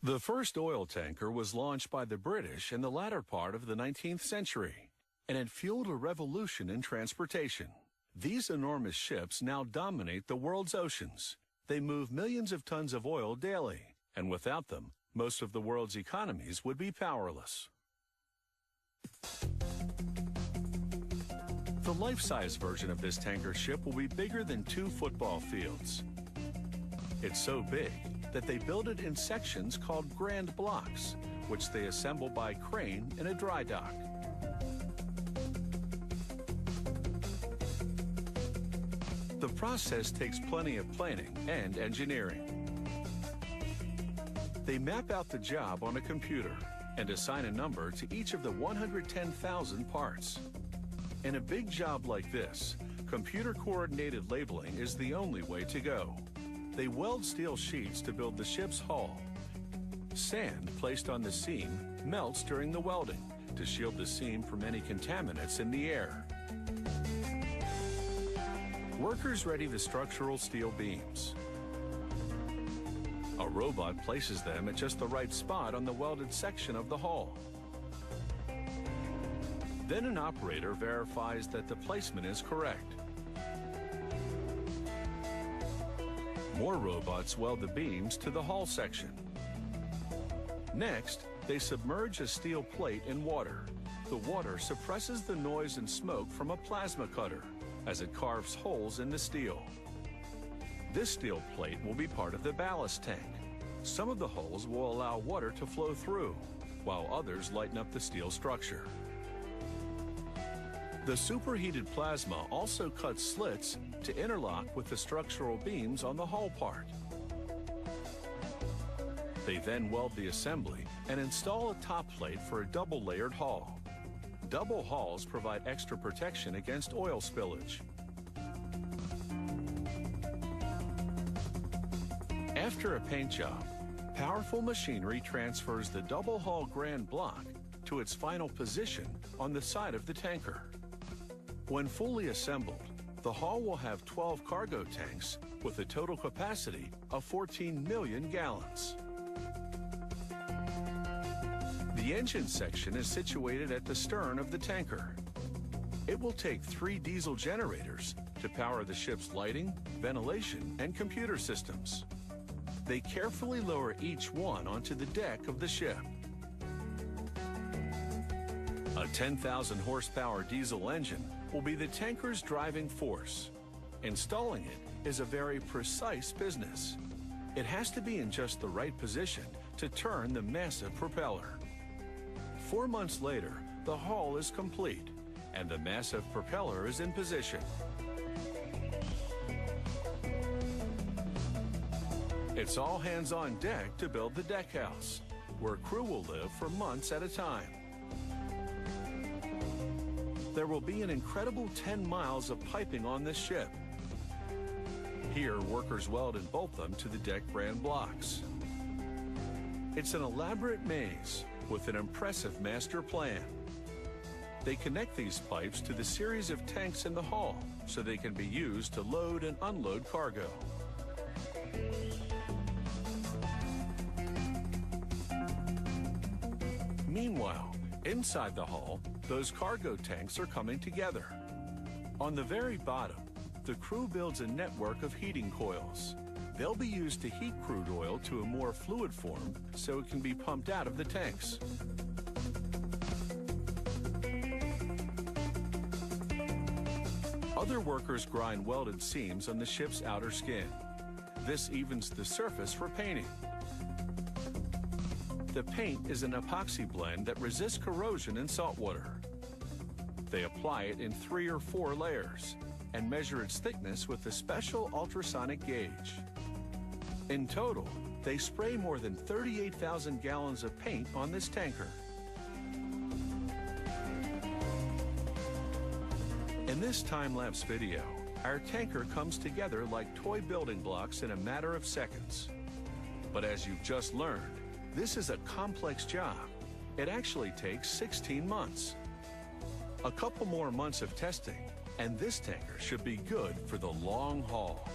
The first oil tanker was launched by the British in the latter part of the 19th century, and it fueled a revolution in transportation. These enormous ships now dominate the world's oceans. They move millions of tons of oil daily, and without them, most of the world's economies would be powerless. The life-size version of this tanker ship will be bigger than 2 football fields. It's so big that they build it in sections called grand blocks, which they assemble by crane in a dry dock. The process takes plenty of planning and engineering. They map out the job on a computer and assign a number to each of the 110,000 parts. In a big job like this, computer-coordinated labeling is the only way to go. They weld steel sheets to build the ship's hull. Sand placed on the seam melts during the welding to shield the seam from any contaminants in the air. Workers ready the structural steel beams. A robot places them at just the right spot on the welded section of the hull. Then an operator verifies that the placement is correct. More robots weld the beams to the hull section. Next, they submerge a steel plate in water. The water suppresses the noise and smoke from a plasma cutter as it carves holes in the steel. This steel plate will be part of the ballast tank. Some of the holes will allow water to flow through, while others lighten up the steel structure. The superheated plasma also cuts slits to interlock with the structural beams on the hull part. They then weld the assembly and install a top plate for a double-layered hull. Double hulls provide extra protection against oil spillage. After a paint job, powerful machinery transfers the double hull grand block to its final position on the side of the tanker. When fully assembled, the hull will have 12 cargo tanks with a total capacity of 14 million gallons. The engine section is situated at the stern of the tanker. It will take 3 diesel generators to power the ship's lighting, ventilation, and computer systems. They carefully lower each one onto the deck of the ship. A 10,000 horsepower diesel engine will be the tanker's driving force. Installing it is a very precise business. It has to be in just the right position to turn the massive propeller. 4 months later, the hull is complete and the massive propeller is in position. It's all hands on deck to build the deck house, where crew will live for months at a time. There will be an incredible 10 miles of piping on this ship. Here, workers weld and bolt them to the deck grand blocks. It's an elaborate maze with an impressive master plan. They connect these pipes to the series of tanks in the hull so they can be used to load and unload cargo. Meanwhile, inside the hull, those cargo tanks are coming together. On the very bottom, the crew builds a network of heating coils. They'll be used to heat crude oil to a more fluid form so it can be pumped out of the tanks. Other workers grind welded seams on the ship's outer skin. This evens the surface for painting. The paint is an epoxy blend that resists corrosion in salt water. They apply it in 3 or 4 layers and measure its thickness with a special ultrasonic gauge. In total, they spray more than 38,000 gallons of paint on this tanker. In this time-lapse video, our tanker comes together like toy building blocks in a matter of seconds. But as you've just learned, this is a complex job. It actually takes 16 months. A couple more months of testing, and this tanker should be good for the long haul.